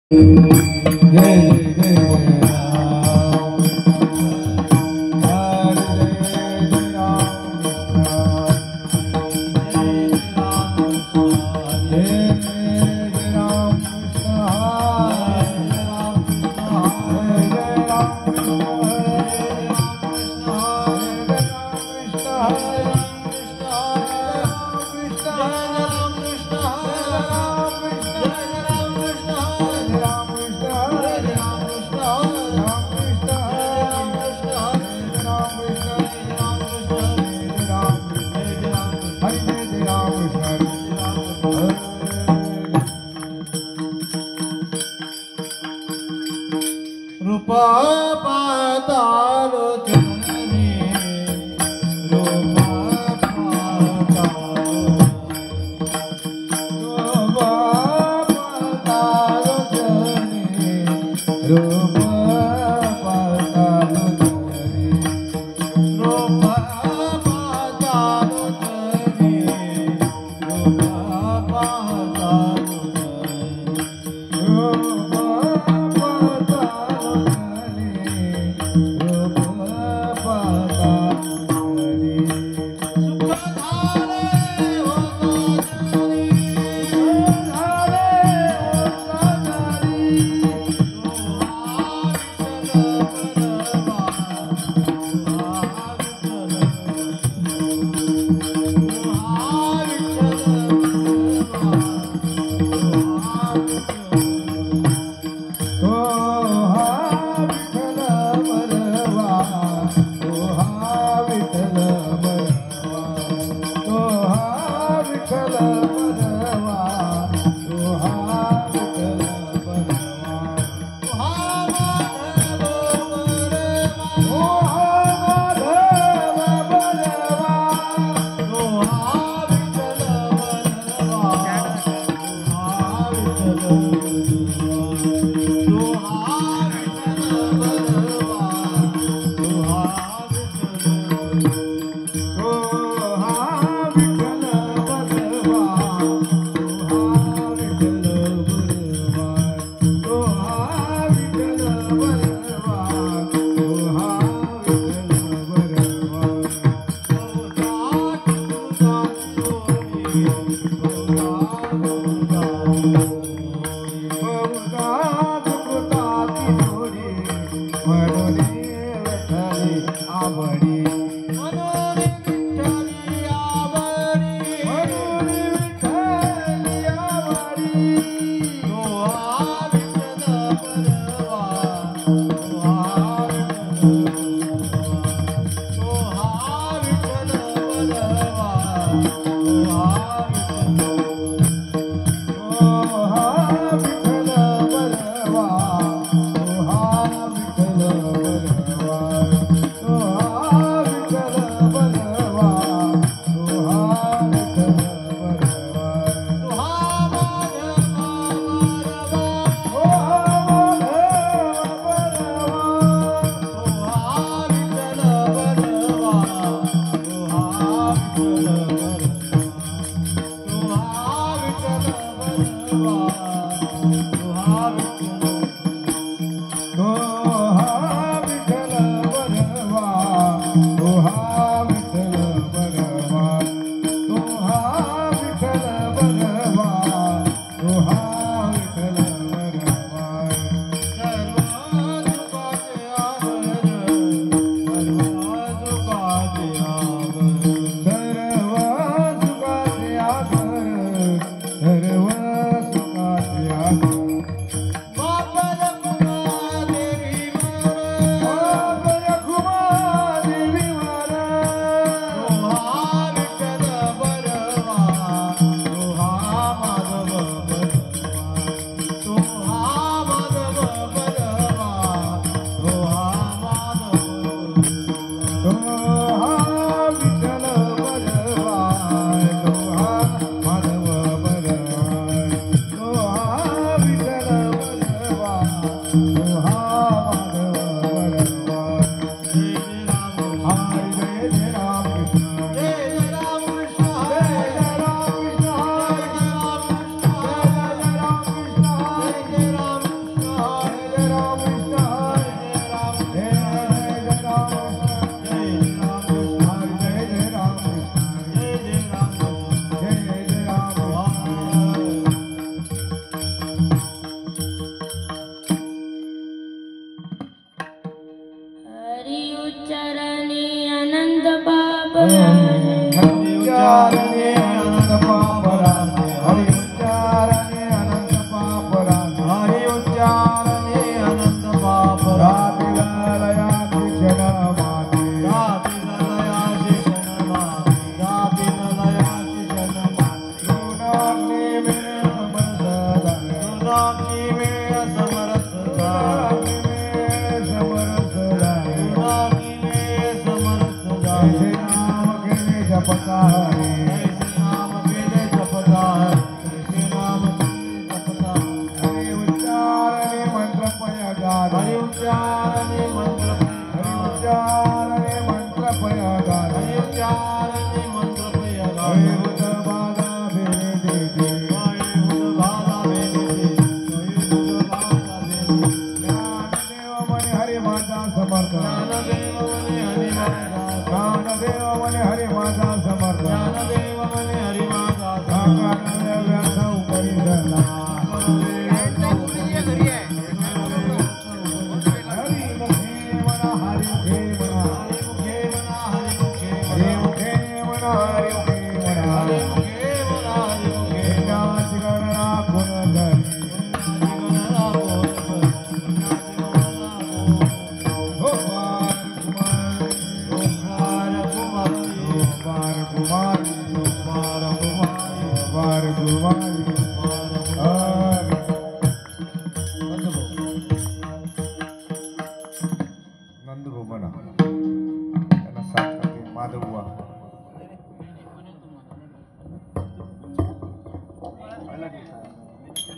Vitthal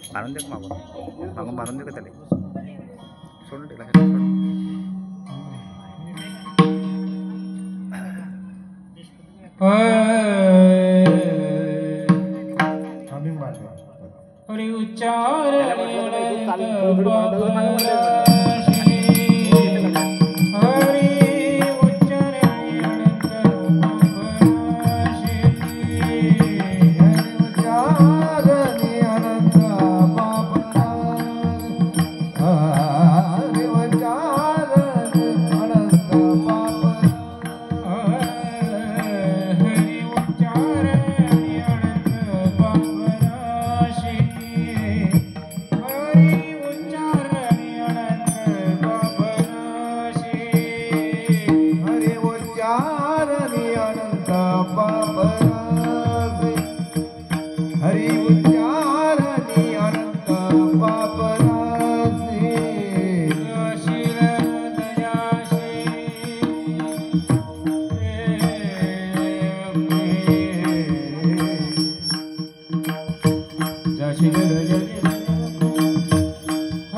Parang dia kemana? Bangun parang dia ketemu. Soalnya dia lagi. Kami mana? Hari ucara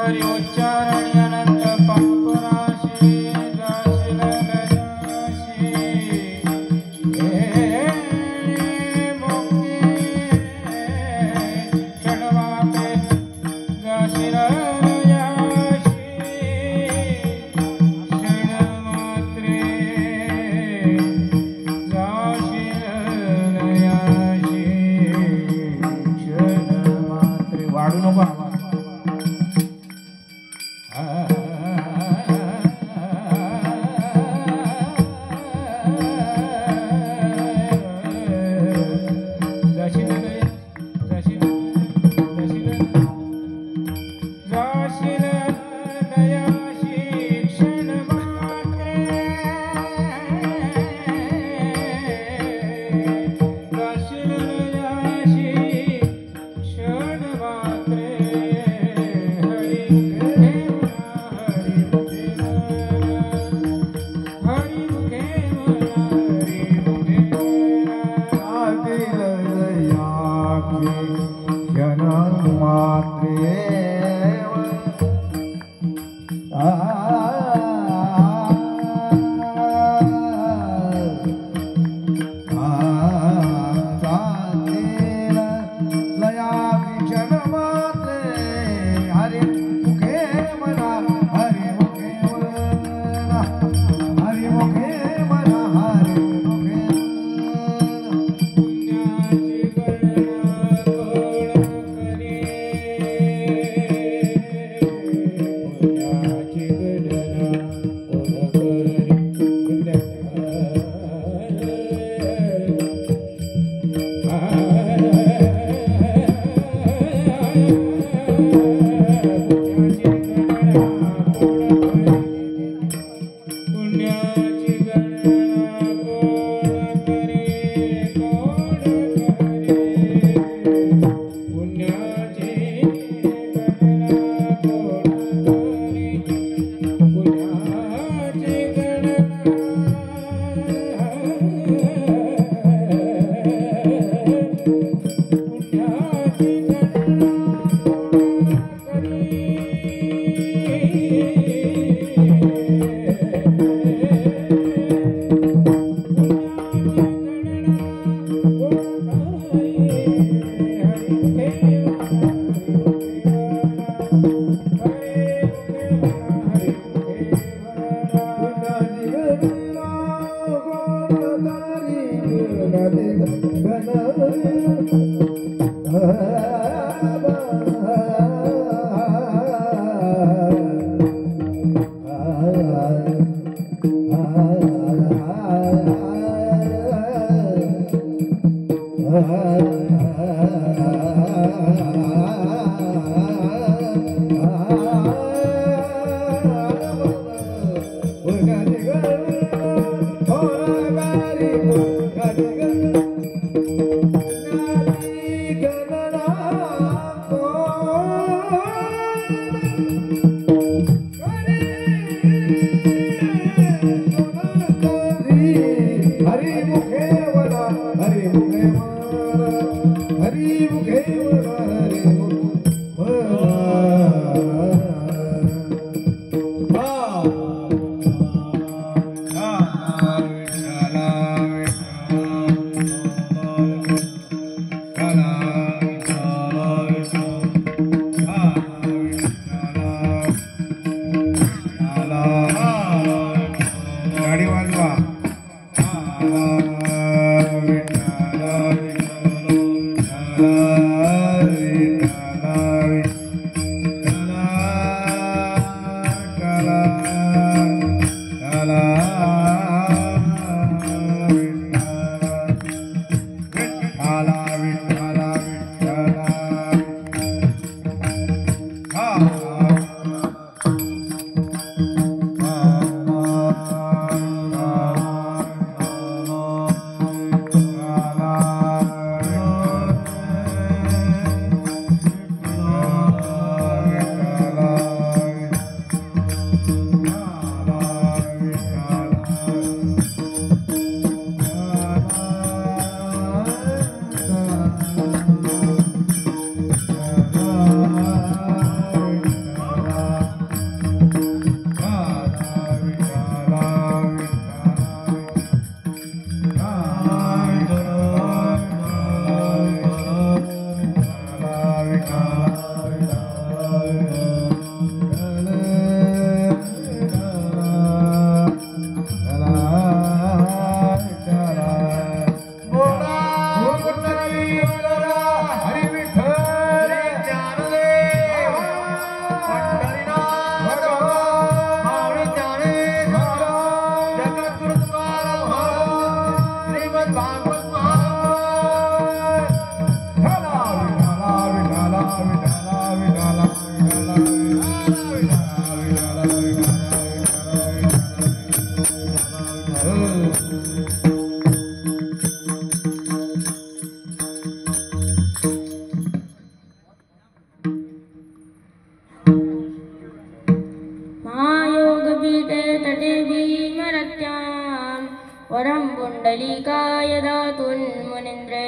Hari गोपीते तटे भीमरत्यां वरं पुण्डलीकाय दातुन्मुनीन्द्रे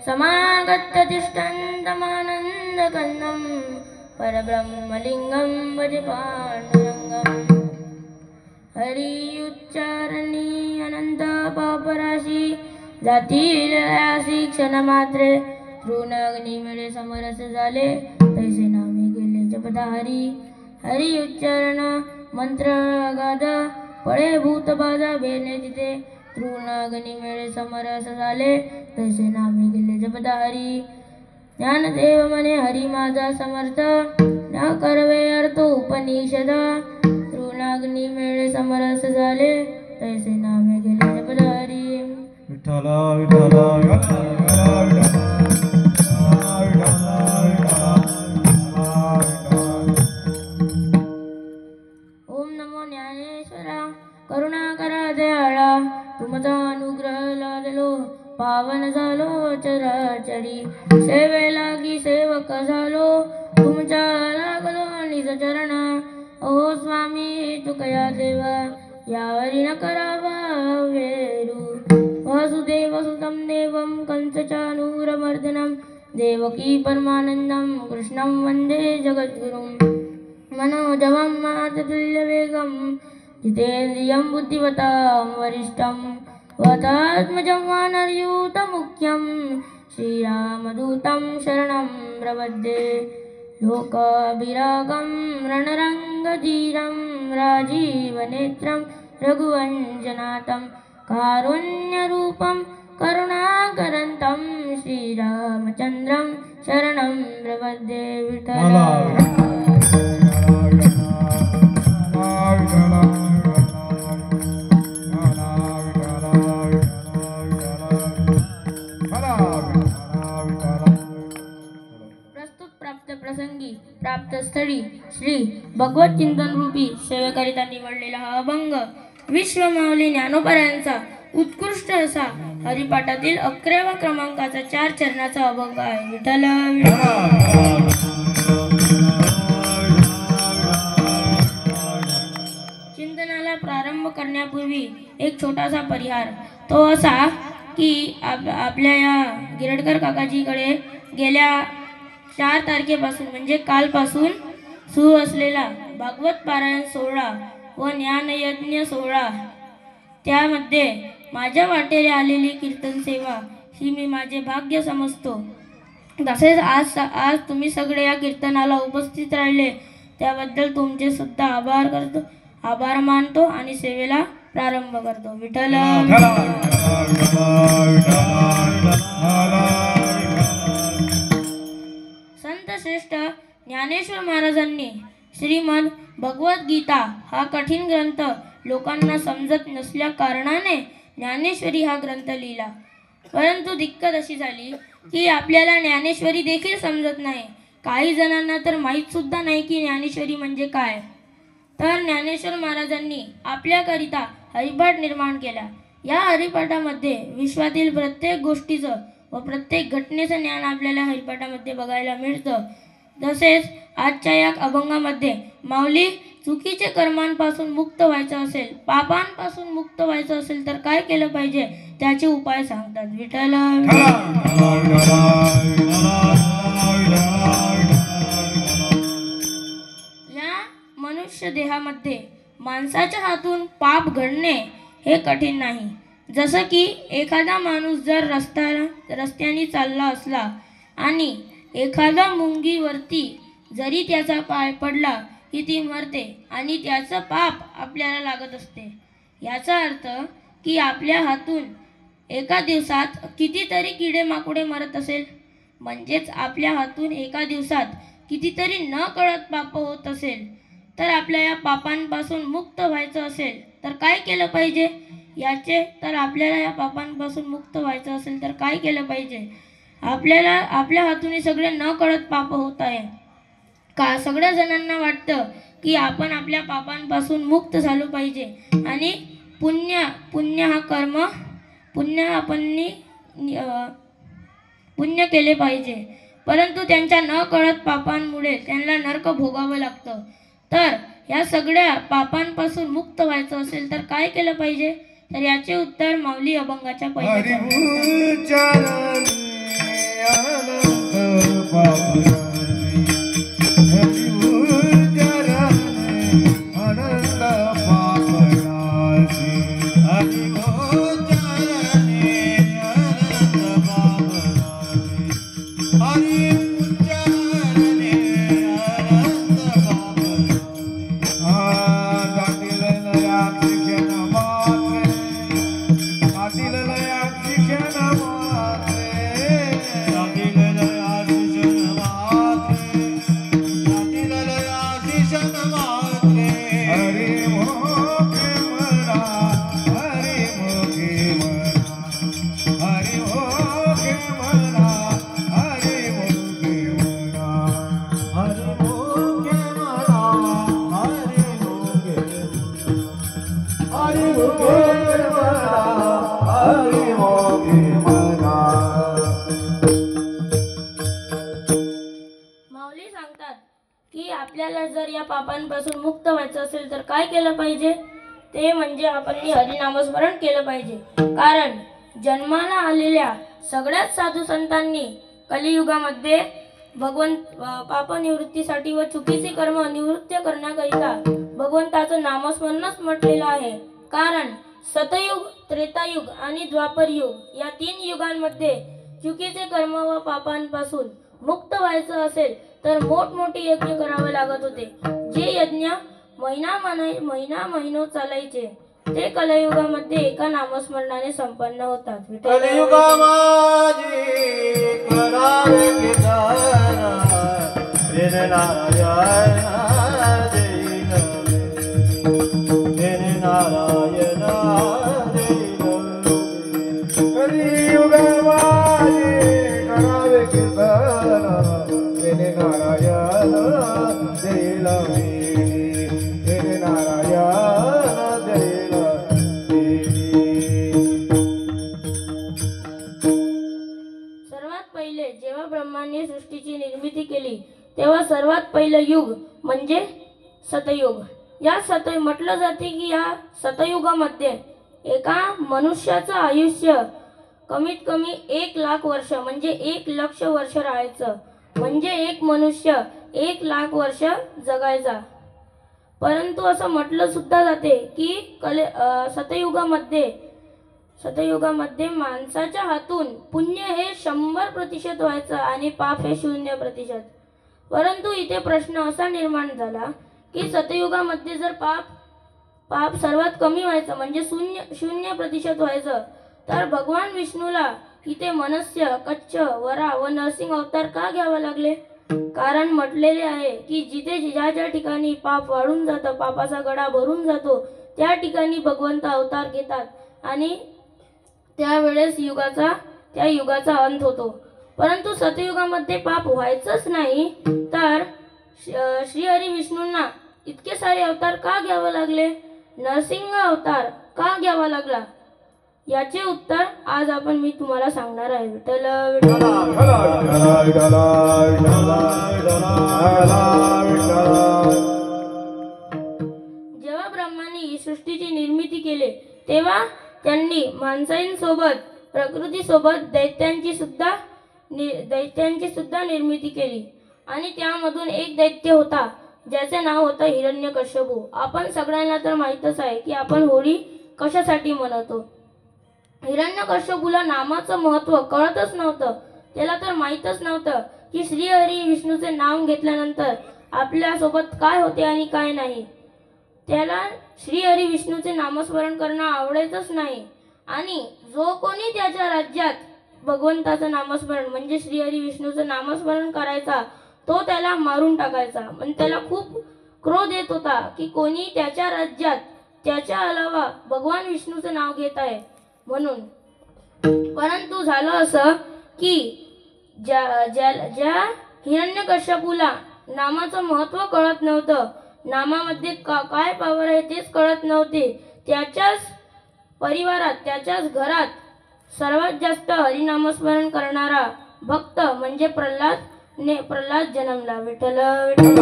समागत्य तिष्ठन्तमानन्दकन्दं परब्रह्मलिङ्गं भज पाण्डुरङ्गम् हरि उच्चारणी अनंत पापराशी जातील यासी क्षणमात्रे तृणग्नी मिळे समरस झाले तैसे नामे गेले जपदारी हरि उच्चारण मंत्र गाद पळे भूत बाधा भेने तिथे तृणग्नी मिळे समरस झाले तैसे नामे गेले जपदारी ज्ञानदेव म्हणे हरी माझा समर्थ न करवे अर्थ उपनिषद तृणाग्नी मेळे समरस झाले तैसे नामे गेले जपदारी विठ्ठल विठ्ठल ओम नमो ज्ञानेश्वरा करुणा करा दयाळा तुमचा अनुग्रह लादलो पावन झालो चराचरी सेवे लागी सेवक झालो तुमच्या लागलो निज चरण अहो स्वामी तुकया देवा यावरी न करावा वेरू वसुदेव सुतं देवं कंसचानूरमर्दनं देवकी परमानन्दं कृष्णं वन्दे जगद्गुरुं मनोजवं माततुल्यवेगं जितेन्द्रियं बुद्धिमतां वरिष्ठं वतात्मजं वानरयूतमुख्यं श्रीरामदूतं शरणं प्रपद्ये लोकाभिरागं रणरङ्गधीरं राजीवनेत्रं रघुवञ्जनाथं कारुण्यरूपं करुणाकरन्तं श्रीरामचन्द्रं शरणं प्रपद्ये विठ्ठल प्रसंगी प्राप्त स्थळी श्री भगवत चिंतन रूपी सेवेकरिता निवडलेला हा अभंग विश्वमाऊली ज्ञानोबा उत्कृष्ट असा हरिपाठातील 11व्या क्रमांकाचा 4 चरणाचा अभंग आहे. विठ्ठल चिंतनाला प्रारंभ करण्यापूर्वी एक छोटासा परिहार तो असा की आपल्या या गिरडकर काकाजीकडे गेल्या 4 तारखेपासून म्हणजे कालपासून सुरू असलेला भागवत पारायण सोहळा व ज्ञानयज्ञ सोहळा त्यामध्ये माझ्या वाटेला आलेली कीर्तन सेवा ही मी माझे भाग्य समजतो. तसेच आज तुम्ही सगळे या कीर्तनाला उपस्थित राहिले त्याबद्दल तुमचे सुद्धा आभार मानतो आणि सेवेला प्रारंभ करतो. विठ्ठल श्रेष्ठ ज्ञानेश्वर महाराजांनी श्रीमद भगवद्गीता हा कठीण ग्रंथ लोकांना समजत नसल्या कारणाने ज्ञानेश्वरी हा ग्रंथ लिहिला. परंतु दिक्कत अशी झाली की आपल्याला ज्ञानेश्वरी देखील समजत नाही. काही जणांना तर माहीत सुद्धा नाही की ज्ञानेश्वरी म्हणजे काय. तर ज्ञानेश्वर महाराजांनी आपल्याकरिता हरिपाठ निर्माण केला. या हरिपाठामध्ये विश्वातील प्रत्येक गोष्टीचं व प्रत्येक घटनेचं ज्ञान आपल्याला हरिपाठामध्ये बघायला मिळतं. तसेच आजच्या या अभंगामध्ये माऊली चुकीच्या कर्मांपासून मुक्त व्हायचं असेल, पापांपासून मुक्त व्हायचं असेल तर काय केलं पाहिजे त्याचे उपाय सांगतात. विठ्ठल या मनुष्य देहामध्ये माणसाच्या हातून पाप घडणे हे कठीण नाही. जसं की एखादा माणूस जर रस्त्याने चालला असला आणि एखादा मुंगीवरती जरी त्याचा पाय पडला की ती मरते आणि त्याचं पाप आपल्याला लागत असते. याचा अर्थ की आपल्या हातून एका दिवसात कितीतरी किडे माकुडे मरत असेल. म्हणजेच आपल्या हातून एका दिवसात कितीतरी न कळत पाप होत असेल. तर आपल्या या पापांपासून मुक्त व्हायचं असेल तर काय केलं पाहिजे आपल्याला या पापांपासून मुक्त व्हायचं असेल तर काय केलं पाहिजे. आपल्याला आपल्या हातून सगळे न कळत पाप होत आहे का. सगळ्या जणांना वाटतं की आपण आपल्या पापांपासून मुक्त झालो पाहिजे आणि पुण्य हा कर्म पुण्य केले पाहिजे. परंतु त्यांच्या न कळत पापांमुळे त्यांना नरक भोगावं लागतं. तर या सगळ्या पापांपासून मुक्त व्हायचं असेल तर काय केलं पाहिजे? तर याचे उत्तर माऊली अभंगाच्या पहिल्या माऊली सांगतात की आपल्याला जर या पापांपासून मुक्त व्हायचं असेल तर काय केलं पाहिजे? ते म्हणजे आपण हरिनामस्मरण केलं पाहिजे. कारण जन्माला आलेल्या सगळ्याच साधू संतांनी कलियुगामध्ये पाप निवृत्तीसाठी व चुकीचे कर्म निवृत्त करण्याकरिता भगवंताचं नामस्मरणच म्हटलेलं आहे. कारण सतयुग, त्रेतायुग आणि द्वापर युग या 3 युगांमध्ये चुकीचे कर्म व पापांपासून मुक्त व्हायचं असेल तर मोठमोठे यज्ञ करावे लागत होते. जे यज्ञ महिनो चालायचे ते कलियुगामध्ये एका नामस्मरणाने संपन्न होतात. सर्वात पहिले जेव्हा ब्रह्माने सृष्टीची निर्मिती केली तेव्हा सर्वात पहिलं युग म्हणजे सतयुग. म्हटलं जाते की या सतयुगामध्ये एका मनुष्याचं आयुष्य कमीत कमी 1,00,000 वर्ष म्हणजे 1,00,000 वर्ष राहायचं. म्हणजे एक मनुष्य 1,00,000 वर्ष जगायचा. परंतु असं म्हटलं सुद्धा जाते की सतयुगामध्ये माणसाच्या हातून पुण्य हे 100% व्हायचं आणि पाप हे 0%. परंतु इथे प्रश्न असा निर्माण झाला की सतयुगामध्ये जर पाप सर्वात कमी व्हायचं म्हणजे 0% व्हायचं तर भगवान विष्णूला इथे मनुष्य, कच्छ, वरा व नरसिंह अवतार का घ्यावे लागले? कारण म्हटलेले आहे की जिथे ज्या ठिकाणी पाप वाढून जातं, पापाचा गडा भरून जातो त्या ठिकाणी भगवंत अवतार घेतात आणि त्यावेळेस त्या युगाचा अंत होतो. परंतु सतयुगामध्ये पाप व्हायचंच नाही तर श्रीहरी विष्णूंना इतके सारे अवतार का घ्यावे लागले? नरसिंह अवतार का घ्यावा लागला? याचे उत्तर आज मी तुम्हाला सांगणार आहे. जेव्हा ब्रह्माने सृष्टीची निर्मिती केली तेव्हा त्यांनी माणसांसोबत प्रकृतीसोबत दैत्यांची सुद्धा निर्मिती केली आणि त्यामधून एक दैत्य होता ज्याचे नाव होतं हिरण्यकश्यपू. आपण सगळ्यांना तर माहीतच आहे की आपण होळी कशासाठी मनवतो. हिरण्यकश्यपूला नामाचं महत्त्व कळतच नव्हतं. त्याला तर माहीतच नव्हतं की श्रीहरी विष्णूचे नाव घेतल्यानंतर आपल्यासोबत काय होते आणि काय नाही. त्याला श्रीहरी विष्णूचे नामस्मरण करणं आवडायचंच नाही आणि जो कोणी त्याच्या राज्यात भगवंताचं नामस्मरण म्हणजे श्रीहरी विष्णूचं नामस्मरण करायचा तो त्याला मारून टाकायचा. म्हणजे त्याला खूप क्रोध येत होता की कोणी त्याच्या राज्यात त्याच्या अलावा भगवान विष्णूचं नाव घेत आहे म्हणून. परंतु झालं असं की ज्या हिरण्यकश्यपूला नामाचं महत्त्व कळत नव्हतं, नामामध्ये काय पावर आहे तेच कळत नव्हते, त्याच्याच परिवारात त्याच्याच घरात सर्वात जास्त हरिनामस्मरण करणारा भक्त म्हणजे प्रल्हाद जन्मला. विठ्ठल विठ्ठल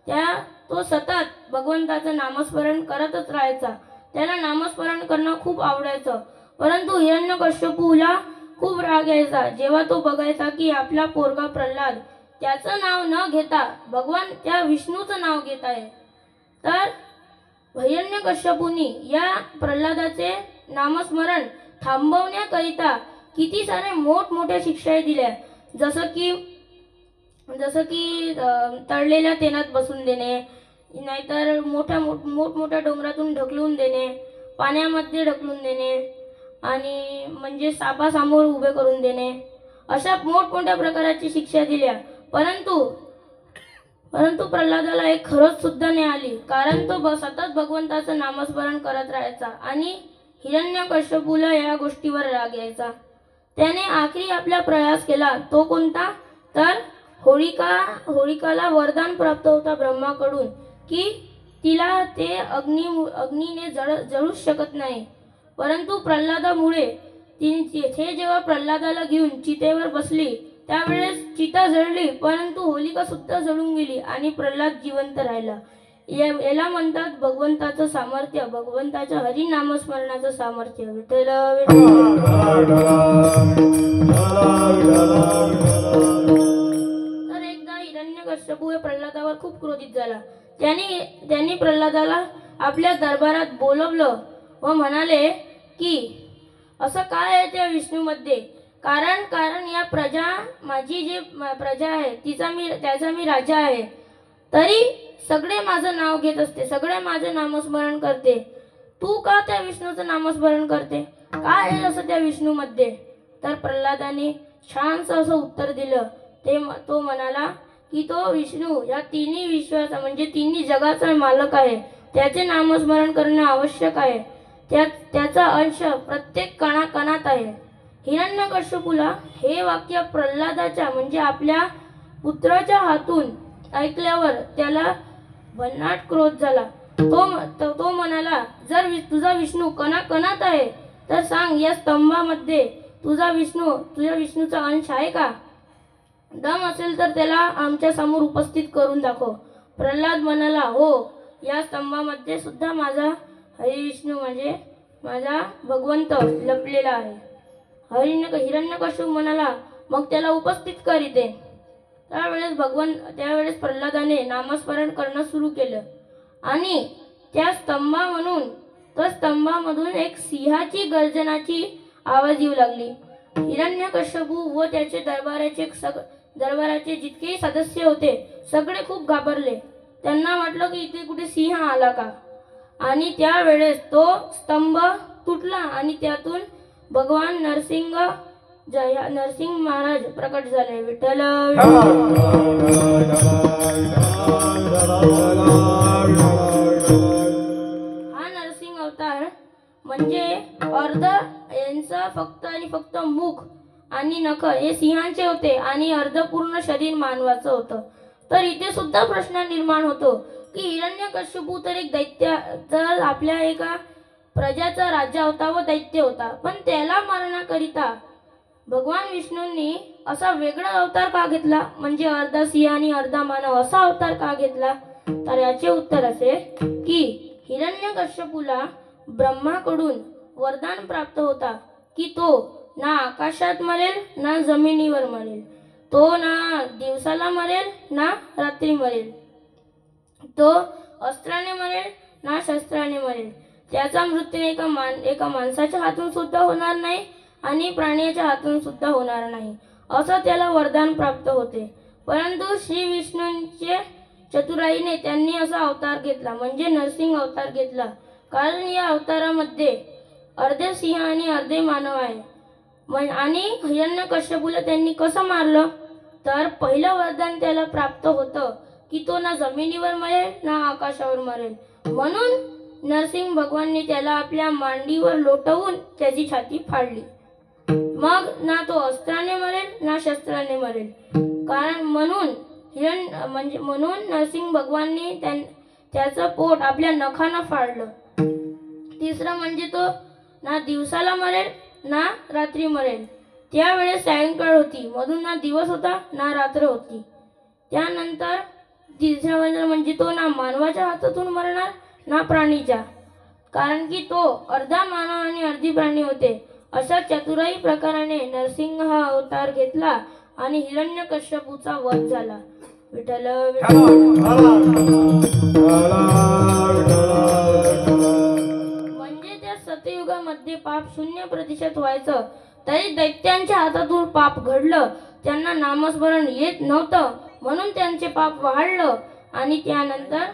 तो सतत भगवंताचं नामस्मरण करतच राहायचा. त्याला नामस्मरण करणं खूप आवडायचं. परंतु हिरण्यकश्यपूला खूप राग यायचा जेव्हा तो बघायचा की आपला पोरगा प्रल्हाद त्याचं नाव न घेता भगवान त्या विष्णूचं नाव घेत आहे. तर हिरण्यकश्यपूनी या प्रल्हादाचे नामस्मरण थांबवण्याकरिता किती सारे मोठमोठ्या शिक्षा दिल्या. जसं की तळलेल्या तेलात बसून देणे, नाहीतर मोठमोठ्या डोंगरातून ढकलून देणे, पाण्यामध्ये ढकलून देणे, आणि म्हणजे सापासमोर उभे करून देणे, अशा मोठमोठ्या प्रकाराची शिक्षा दिल्या. परंतु प्रल्हादाला एक खरंच सुद्धा नाही आली, कारण तो सतत भगवंताचं नामस्मरण करत राहायचा आणि हिरण्यकश्यपूला या गोष्टीवर राग यायचा. त्याने आखरी आपला प्रयास केला. तो कोणता? तर होळिकाला वरदान प्राप्त होता ब्रह्माकडून की तिला ते अग्नीने जळूच शकत नाही. परंतु प्रल्हादामुळे तिथे जेव्हा प्रल्हादाला घेऊन चितेवर बसली त्यावेळेस चिता जळली, परंतु होलिका सुद्धा जळून गेली आणि प्रल्हाद जिवंत राहिला. याला म्हणतात भगवंताचं सामर्थ्य, भगवंताच्या हरिनामस्मरणाचं सामर्थ्य. विठ्ठल तर एकदा हिरण्यकश्यपू प्रल्हादावर खूप क्रोधित झाला. त्यांनी प्रल्हादाला आपल्या दरबारात बोलवलं व म्हणाले की असं काय आहे त्या विष्णूमध्ये. कारण या प्रजा, माझी जी प्रजा आहे त्याचा मी राजा आहे, तरी सगळे माझं नाव घेत असते, सगळे माझे नामस्मरण करते. तू का त्या विष्णूचं नामस्मरण करते? काय आहे असं त्या विष्णूमध्ये? तर प्रल्हादाने छानसं असं उत्तर दिलं. तो म्हणाला की तो विष्णू या तिन्ही विश्वाचा म्हणजे तिन्ही जगाचा मालक आहे, त्याचे नामस्मरण करणे आवश्यक आहे. त्याचा अंश प्रत्येक कणाकणात आहे. हिरण्यकश्यपूला हे वाक्य प्रल्हादाच्या म्हणजे आपल्या पुत्राच्या हातून ऐकल्यावर त्याला भन्नाट क्रोध झाला. तो म्हणाला, जर तुझा विष्णू कणाकणात आहे तर सांग, या स्तंभामध्ये तुझ्या विष्णूचा अंश आहे का? दम असेल तर त्याला आमच्या समोर उपस्थित करून दाखव. प्रल्हाद म्हणाला, हो, या स्तंभामध्ये सुद्धा माझा हरिविष्णू म्हणजे माझा भगवंत लपलेला आहे. हिरण्यकश्यप म्हणाला, मग त्याला उपस्थित कर इथे. त्यावेळेस प्रल्हादाने नामस्मरण करणं सुरू केलं आणि त्या स्तंभामधून एक सिंहाची गर्जनाची आवाज येऊ लागली. हिरण्यकश्यपू व त्याचे दरबाराचे जितकेही सदस्य होते सगळे खूप घाबरले. त्यांना वाटलं की इथे कुठे सिंह आला का. आणि त्यावेळेस तो स्तंभ तुटला आणि त्यातून भगवान नरसिंह महाराज प्रकट झाले. विठ्ठल हा नरसिंह अवतार म्हणजे यांचं फक्त मुख आणि नख हे सिंहांचे होते आणि अर्धपूर्ण शरीर मानवाचं होतं. तर इथे सुद्धा प्रश्न निर्माण होतो की हिरण्यकश्यपू तर एक दैत्य, तर आपल्या एका प्रजाचा राजा होता व दैत्य होता, पण त्याला मारण्याकरिता भगवान विष्णूंनी असा वेगळा अवतार का घेतला, म्हणजे अर्धा सिंह आणि अर्धा मानव असा अवतार का घेतला? तर याचे उत्तर असे की हिरण्यकश्यपूला ब्रह्माकडून वरदान प्राप्त होता की तो ना आकाशात मरेल ना जमिनीवर मरेल, तो ना दिवसाला मरेल ना रात्री मरेल, तो अस्त्राने मरेल ना शस्त्राने मरेल, त्याचा मृत्यू एका माणसाच्या हातून सुद्धा होणार नाही आणि प्राण्याच्या हातून सुद्धा होणार नाही, असं त्याला वरदान प्राप्त होते. परंतु श्री विष्णूंचे चतुराईने त्यांनी असा अवतार घेतला म्हणजे नरसिंह अवतार घेतला. कारण या अवतारामध्ये अर्धे सिंह आणि अर्धे मानव आहे. आणि हिरण्यकश्यपूला त्यांनी कसं मारलं? तर पहिलं वरदान त्याला प्राप्त होतं की तो ना जमिनीवर मरेल ना आकाशावर मरेल. म्हणून नरसिंह भगवानने त्याला आपल्या मांडीवर लोटवून त्याची छाती फाडली. मग ना तो अस्त्राने मरेल ना शस्त्राने मरेल. कारण म्हणून नरसिंह भगवानने त्याचं पोट आपल्या नखानं फाडलं. तिसरं म्हणजे तो ना दिवसाला मरेल ना रात्री मरेल. त्यावेळेस सायंकाळ होती, मधून ना दिवस होता ना रात्र होती. त्यानंतर तिसरा म्हणजे तो ना मानवाच्या हातातून मरणार ना प्राणीच्या, कारण की तो अर्धा मानव आणि अर्धी प्राणी होते. अशा चतुराई प्रकाराने नरसिंह हा अवतार घेतला आणि हिरण्यकश्यपूचा वध झाला. विठ्ठल म्हणजे त्या सतयुगामध्ये पाप 0% व्हायचं, तरी दैत्यांच्या हातातून पाप घडलं. त्यांना नामस्मरण येत नव्हतं म्हणून त्यांचे पाप वाढलं आणि त्यानंतर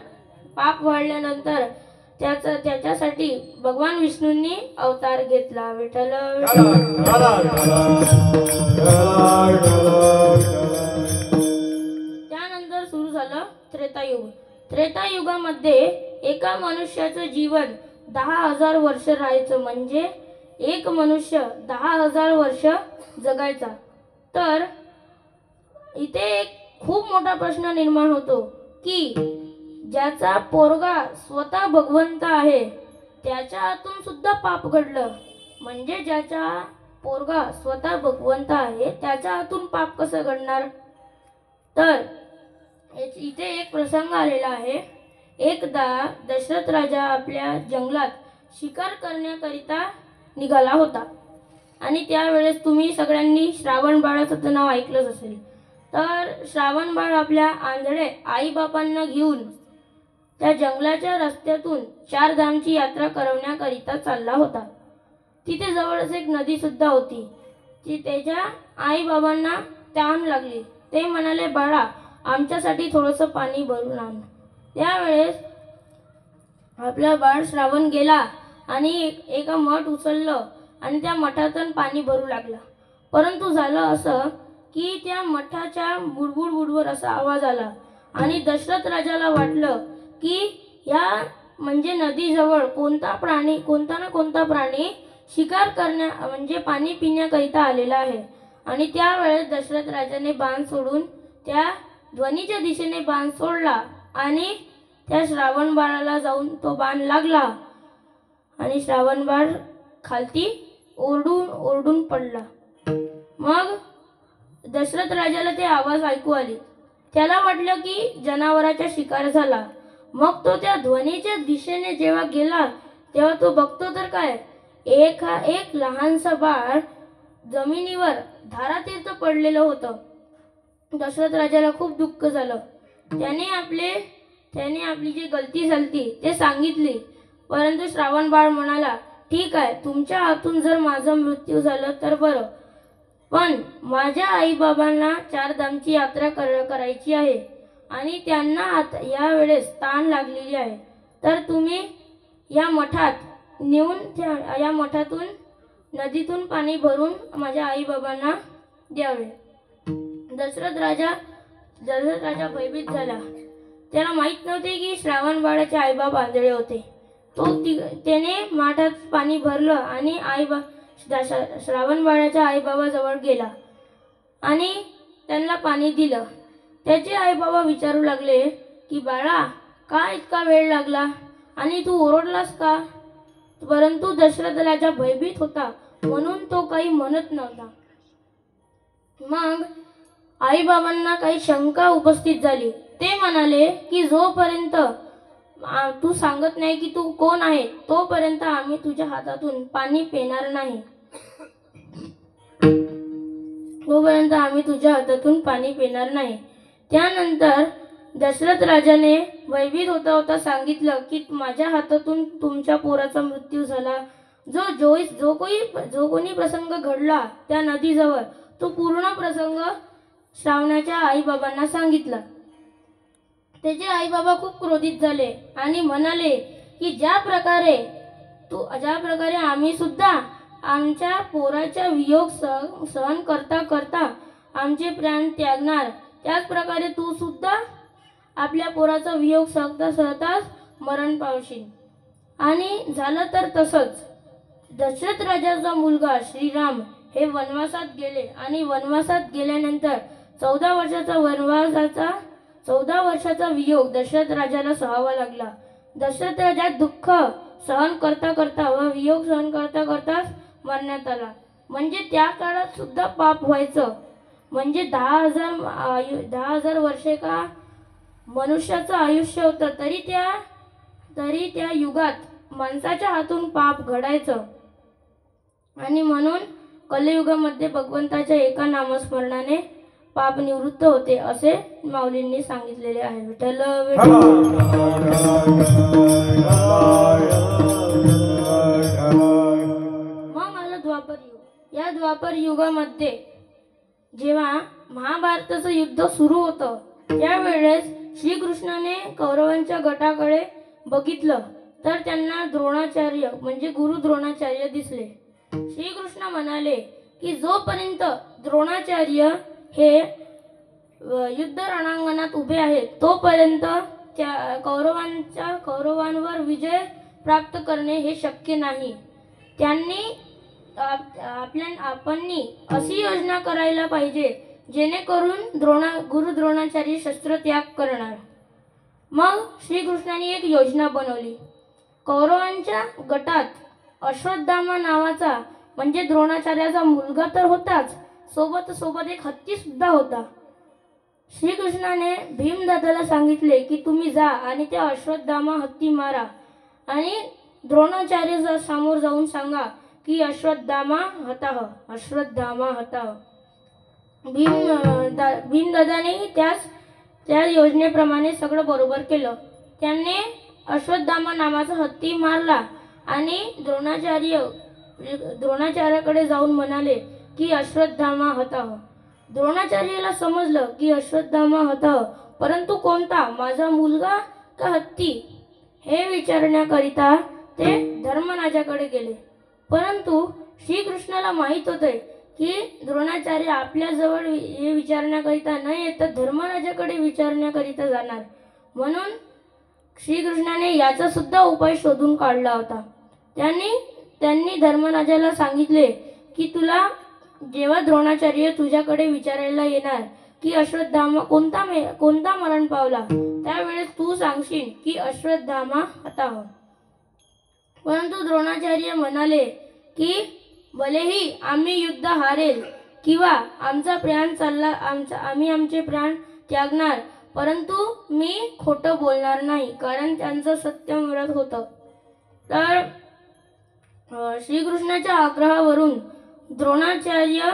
पाप वाढल्यानंतर त्याच्यासाठी भगवान विष्णूंनी अवतार घेतला. विठ्ठल त्यानंतर सुरू झालं त्रेतायुग. त्रेतायुगामध्ये एका मनुष्याचं जीवन 10,000 वर्ष राहायचं, म्हणजे एक मनुष्य 10,000 वर्ष जगायचा. तर इथे एक खूप मोठा प्रश्न निर्माण होतो की ज्याचा पोरगा स्वतः भगवंत आहे त्याच्या हातून सुद्धा पाप घडलं, म्हणजे ज्याचा पोरगा स्वतः भगवंत आहे त्याच्या हातून पाप कसं घडणार. तर इथे एक प्रसंग आलेला आहे. एकदा दशरथ राजा आपल्या जंगलात शिकार करण्याकरिता निघाला होता आणि त्यावेळेस तुम्ही सगळ्यांनी श्रावण बाळाचं तर नाव ऐकलंच असेल. तर श्रावण बाळ आपल्या आंधळे आईबापांना घेऊन त्या जंगलाच्या रस्त्यातून 4 धामची यात्रा करवण्याकरिता चालला होता. तिथे जवळच एक नदी सुद्धा होती. ती त्याच्या आईबाबांना तहान लागली. ते म्हणाले, बाळा आमच्यासाठी थोडंसं पाणी भरून आण. त्यावेळेस आपला बाळ श्रावण गेला आणि एका मठ उचललं आणि त्या मठातून पाणी भरू लागला. परंतु झालं असं की त्या मठाच्या बुडबुड बुडबुड असा आवाज आला आणि दशरथ राजाला वाटलं की या म्हणजे नदीजवळ कोणता ना कोणता प्राणी शिकार म्हणजे पाणी पिण्याकरिता आलेला आहे. आणि त्यावेळेस दशरथ राजाने बाण सोडून त्या ध्वनीच्या दिशेने बाण सोडला आणि त्या श्रावण बाळाला जाऊन तो बाण लागला आणि श्रावण बाळ खालती ओरडून पडला. मग दशरथ राजाला ते आवाज ऐकू आली. त्याला वाटलं की जनावराचा शिकार झाला. मग तो त्या ध्वनीच्या दिशेने जेव्हा गेला तेव्हा तो बघतो तर काय, एक लहानसा बाळ जमिनीवर धारातीर्थ पडलेलं होतं. दशरथ राजाला खूप दुःख झालं. त्याने आपली जी गलती झाली ते सांगितली. परंतु श्रावण बाळ म्हणाला, ठीक आहे, तुमच्या हातून जर माझा मृत्यू झाला तर बरं, पण माझ्या आईबाबांना 4 धामची यात्रा करायची आहे आणि त्यांना यावेळेस तहान लागलेली आहे. तर तुम्ही या मठात नेऊन या मठातून नदीतून पाणी भरून माझ्या आईबाबांना द्यावे. दशरथ राजा भयभीत झाला. त्याला माहीत नव्हते की श्रावण बाळाचे आईबाप आंधळे होते. त्याने माठात पाणी भरलं आणि श्रावण बाळाच्या आईबाबाजवळ गेला आणि त्यांना पाणी दिलं. त्याचे आईबाबा विचारू लागले की बाळा, का इतका वेळ लागला आणि तू ओरडलास का. परंतु दशरथ राजा भयभीत होता म्हणून तो काही म्हणत नव्हता. मग आईबाबांना काही शंका उपस्थित झाली. ते म्हणाले की जोपर्यंत तू सांगत नाही की तू कोण आहे तोपर्यंत आम्ही तुझ्या हातातून पाणी पिणार नाही. त्यानंतर दशरथ राजाने भयभीत होता सांगितलं की माझ्या हातातून तुमच्या पोराचा मृत्यू झाला. जो कोणी प्रसंग घडला त्या नदीजवळ तो पूर्ण प्रसंग श्रावणाच्या आईबाबांना सांगितला. त्याचे आईबाबा खूप क्रोधित झाले आणि म्हणाले की ज्या प्रकारे आम्ही सुद्धा आमच्या पोराचा वियोग सहन करता करता आमचे प्राण त्यागणार, त्याच प्रकारे तू सुद्धा आपल्या पोराचा वियोग सहताच मरण पावशील. आणि झालं तर तसंच. दशरथ राजाचा मुलगा श्रीराम हे वनवासात गेले आणि वनवासात गेल्यानंतर 14 वर्षाचा वियोग दशरथ राजाला सहावा लागला. दशरथ राजा दुःख सहन करता करता व वियोग सहन करता करताच मरण्यात आला. म्हणजे त्या काळात सुद्धा पाप व्हायचं. म्हणजे 10,000 वर्षे का मनुष्याचं आयुष्य होतं तरी त्या युगात माणसाच्या हातून पाप घडायचं आणि म्हणून कलियुगामध्ये भगवंताच्या एका नामस्मरणाने पाप निवृत्त होते असे माऊलींनी सांगितलेले आहे. विठ्ठल मग आलं द्वापर युग. या द्वापर युगामध्ये जेव्हा महाभारताचं युद्ध सुरू होतं त्यावेळेस श्रीकृष्णाने कौरवांच्या गटाकडे बघितलं तर त्यांना द्रोणाचार्य म्हणजे गुरु द्रोणाचार्य दिसले. श्रीकृष्ण म्हणाले की जोपर्यंत द्रोणाचार्य हे युद्ध रणांगणात उभे आहेत तोपर्यंत त्या कौरवांवर विजय प्राप्त करणे हे शक्य नाही. त्यांनी आपणनी अशी योजना करायला पाहिजे जेणेकरून गुरु द्रोणाचार्य शस्त्रत्याग करणार. मग श्रीकृष्णाने एक योजना बनवली. कौरवांच्या गटात अश्वत्थामा नावाचा म्हणजे द्रोणाचार्याचा मुलगा तर होताच, सोबत एक हत्ती सुद्धा होता. श्रीकृष्णाने भीमदादाला सांगितले की तुम्ही जा आणि त्या अश्वत्थामा हत्ती मारा आणि द्रोणाचार्य समोर जाऊन सांगा की अश्वत्थामा हताः. भीमदादाने त्या योजनेप्रमाणे सगळं बरोबर केलं. त्यांनी अश्वत्थामा नावाचा हत्ती मारला आणि द्रोणाचार्याकडे जाऊन म्हणाले की अश्वत्थामा हताः. द्रोणाचार्याला समजलं की अश्वत्थामा हताः परंतु कोणता, माझा मुलगा का हत्ती, हे विचारण्याकरिता ते धर्मराजाकडे गेले. परंतु श्रीकृष्णाला माहीत होते की द्रोणाचार्य आपल्याजवळ हे विचारण्याकरिता न येता धर्मराजाकडे विचारण्याकरिता जाणार. म्हणून श्रीकृष्णाने याचा सुद्धा उपाय शोधून काढला होता. त्यांनी धर्मराजाला सांगितले की तुला जेव्हा द्रोणाचार्य तुझ्याकडे विचारायला येणार की अश्वत्थामा कोणता मरण पावला त्यावेळेस तू सांगशील की अश्वत्थामा हताः. परंतु द्रोणाचार्य म्हणाले की भलेही आम्ही युद्ध हारेल किंवा आम्ही आमचे प्राण त्यागणार परंतु मी खोटं बोलणार नाही, कारण त्यांचं सत्य मिळत होतं. तर श्रीकृष्णाच्या आग्रहावरून द्रोणाचार्य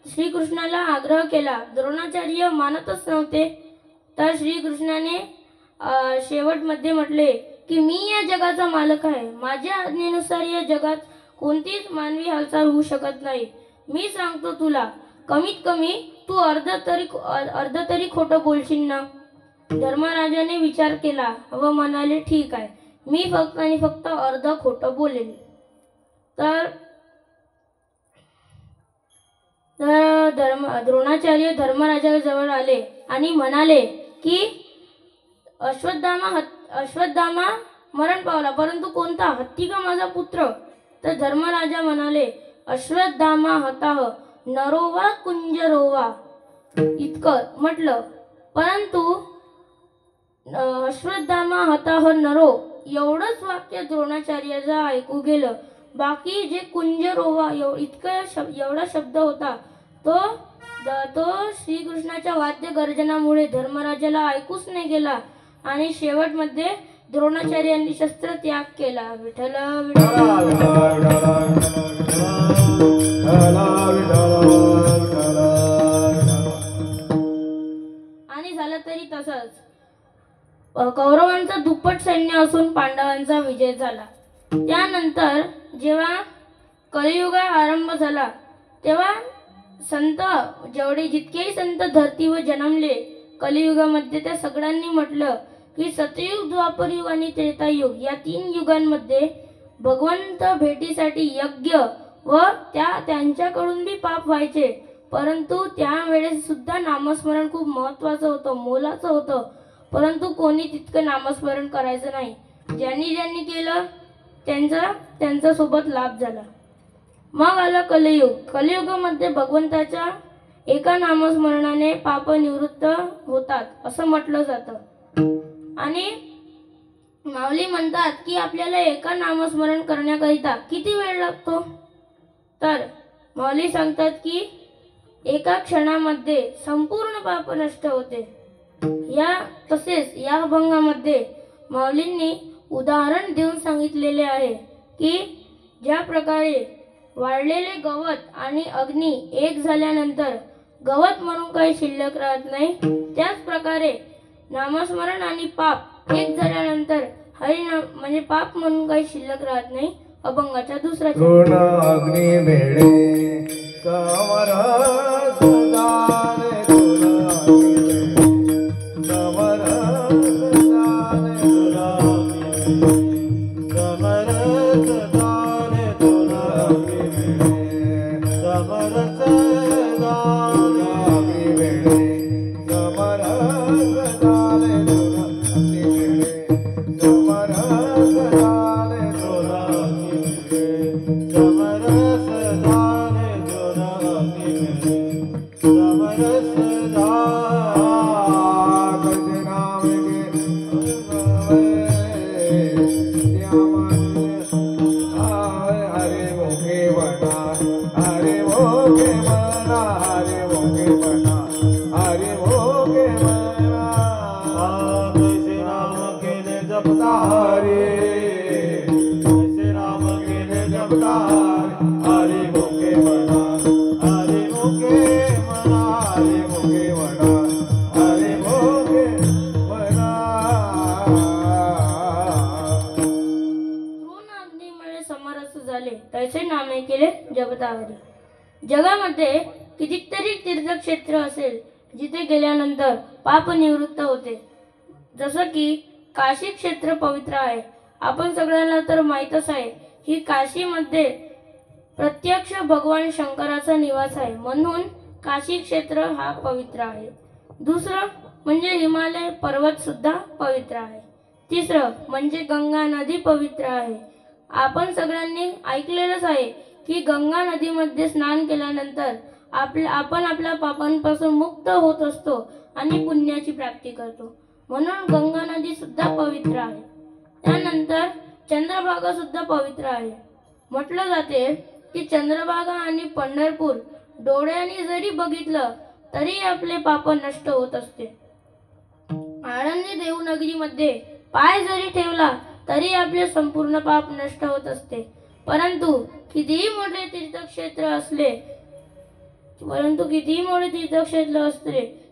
श्रीकृष्णाला आग्रह केला. द्रोणाचार्य मानतच नव्हते. तर श्रीकृष्णाने शेवटमध्ये म्हटले की मी या जगाचा मालक आहे, माझ्या आज्ञेनुसार या जगात कोणतीच मानवी हालचाल होऊ शकत नाही. मी सांगतो तुला कमीत कमी तू अर्ध तरी खोटं बोलशील ना. धर्मराजाने विचार केला व म्हणाले ठीक आहे, मी फक्त अर्ध खोटं बोलेल. तर द्रोणाचार्य धर्मराजाजवळ आले आणि म्हणाले की अश्वत्थामा मरण पावला परंतु कोणता, हत्ती का माझा पुत्र. तर धर्मराजा म्हणाले अश्वत्थामा हताः नरोवा कुंजरोवा इतकं म्हटलं. परंतु अश्वत्थामा हताः नरो एवढंच वाक्य द्रोणाचार्याचं ऐकू गेलं. बाकी जे कुंजरोवा एवढा शब्द होता तो श्रीकृष्णाच्या वाद्य गर्जनामुळे धर्मराजाला ऐकूच नाही गेला आणि शेवटमध्ये द्रोणाचार्यांनी शस्त्र त्याग केला. विठ्ठल आणि झालं तरी तसंच. कौरवांचं दुप्पट सैन्य असून पांडवांचा विजय झाला. त्यानंतर जेव्हा कलियुग आरंभ झाला तेव्हा संत जितकेही संत धरतीवर जन्मले कलियुगामध्ये त्या सगळ्यांनी म्हटलं की सतयुग, द्वापरयुग आणि त्रेतायुग या 3 युगांमध्ये भगवंत भेटीसाठी यज्ञ व त्यांच्याकडून बी पाप व्हायचे. परंतु त्यावेळेस सुद्धा नामस्मरण खूप महत्त्वाचं होतं, मोलाचं होतं. परंतु कोणी तितकं नामस्मरण करायचं नाही. ज्यांनी केलं त्यांचा सोबत लाभ झाला. मग आलं कलियुग. कलियुगामध्ये भगवंताच्या एका नामस्मरणाने पाप निवृत्त होतात असं म्हटलं जातं. आणि माऊली म्हणतात की आपल्याला एका नामस्मरण करण्याकरिता किती वेळ लागतो. तर माऊली सांगतात की एका क्षणामध्ये संपूर्ण पाप नष्ट होते. तसेच या अभंगामध्ये माऊलींनी उदाहरण देऊन सांगितलेले आहे की ज्या प्रकारे वाळलेले गवत आणि अग्नी एक झाल्यानंतर गवत म्हणून काही शिल्लक राहत नाही, त्याच प्रकारे नामस्मरण आणि पाप एक झाल्यानंतर हरिनाम म्हणजे पाप म्हणून काही शिल्लक राहत नाही. अभंगाचा दुसरा ऋण अग्नी भेडे समर सुदाने तुला समर सुदाने तुला समर सुदाने तुला समर सुदाने भेडे समर सुदाने तुला समर सुदाने तुला समरस धारे जोरानी समरस धार नाम हरे मोगे बना हरे मोगे बना हरे मोगे बना हरे मोगे बना कैसे नाम के ने जपता हरे हरे मोके बना हरे मोके बना हरे मोके बना हरे मोके बना. ऋण अग्नीमुळे समरस झाले तैसे नामे केले जपता हरी. जगामध्ये कितीतरी तीर्थक्षेत्र असेल जिथे गेल्यानंतर पाप निवृत्त होते. जसं की काशी क्षेत्र पवित्र आहे. आपण सगळ्यांना तर माहीतच आहे ही काशीमध्ये प्रत्यक्ष भगवान शंकराचा निवास आहे, म्हणून काशी क्षेत्र हा पवित्र आहे. दुसरं म्हणजे हिमालय पर्वत सुद्धा पवित्र आहे. तिसरं म्हणजे गंगा नदी पवित्र आहे. आपण सगळ्यांनी ऐकलेलंच आहे की गंगा नदीमध्ये स्नान केल्यानंतर आपण आपल्या पापांपासून मुक्त होत असतो आणि पुण्याची प्राप्ती करतो, म्हणून गंगा नदी सुद्धा पवित्र आहे. त्यानंतर चंद्रभागा सुद्धा पवित्र आहे. म्हटलं जाते की चंद्रभागा आणि पंढरपूर डोळ्यांनी जरी बघितलं तरी आपले पाप नष्ट होत असते. आळंदी देवनगरीमध्ये पाय जरी ठेवला तरी आपले संपूर्ण पाप नष्ट होत असते. परंतु कितीही मोठे तीर्थक्षेत्र असले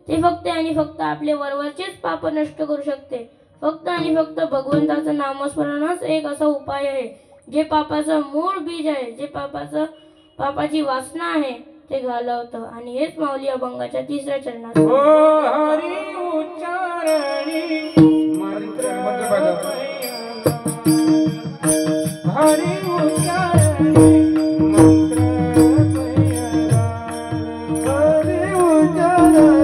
ते फक्त आणि फक्त आपले वरवरचेच पाप नष्ट करू शकते. फक्त आणि फक्त भगवंताचं नामस्मरणच एक असा उपाय आहे जे पापाचं मूळ बीज आहे, जे पापाची वासना आहे ते घालवतं. आणि हेच माऊली अभंगाच्या तिसऱ्या चरणात हरी उच्चारणी मंत्र हरी उच्चारणी मंत्र हरे उजाले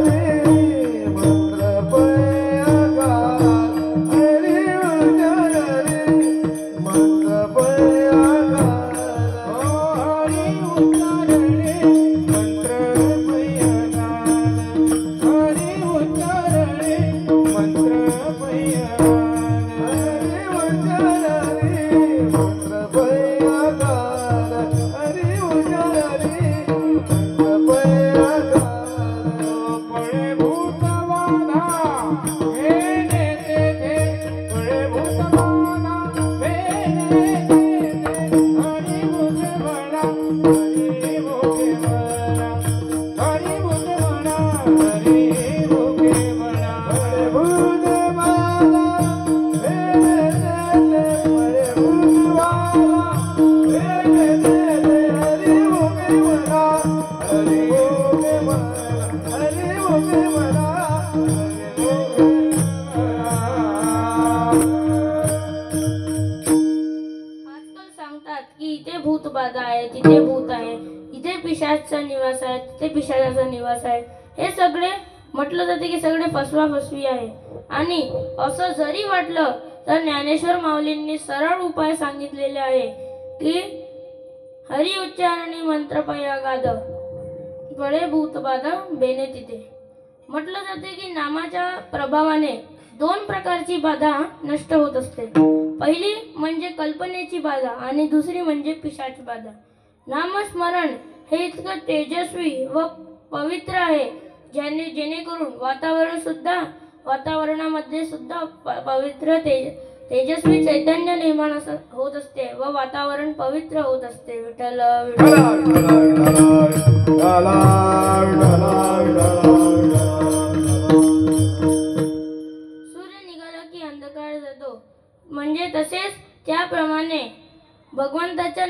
मंत्र पयागा हरे उजाले मंत्र पयागा हरी उच्चारणी मंत्र पयगा हरी उच्चारणी मंत्र पयगा हरे उजाले मंत्र पयागा हरे उजाले मंत्र पयागा पळे भूतवाना हे नेते थे पळे भूतवाना हे नेते थे हरी मुझे बड़ा हरी मुझे बड़ा हरी मुझे बड़ा हरी मुझे बड़ा हरे भूतवाला हे देले हरे भूतवाला हे देले हरि ओके बना हरि ओके बना हरि ओके बना हरि ओके आजकाल सांगतात की इथे भूतबाधा आहे, तिथे भूत आहे, इथे पिशाचा निवास आहे, तिथे पिशाचाचा निवास आहे. हे सगळे म्हटलं जाते की सगळे फसवी आहे. आणि असं जरी वाटलं तर ज्ञानेश्वर माऊलींनी सरळ उपाय सांगितलेले आहे की हरी उच्चारणी मंत्र पयागाद बळे भूतबाधा बेने तिथे. म्हटलं जाते की नामाच्या प्रभावाने दोन प्रकारची बाधा नष्ट होत असते. पहिली म्हणजे कल्पनेची बाधा आणि दुसरी म्हणजे पिशाच बाधा. नामस्मरण हे इतकं तेजस्वी व पवित्र आहे जेणेकरून वातावरण सुद्धा वातावरणामध्ये सुद्धा पवित्र तेजस्वी चैतन्य निर्माण होत असते व वातावरण पवित्र होत असते. विठ्ठल सूर्य निघाला की अंधकार जातो, म्हणजे तसेच त्याप्रमाणे भगवंताच्या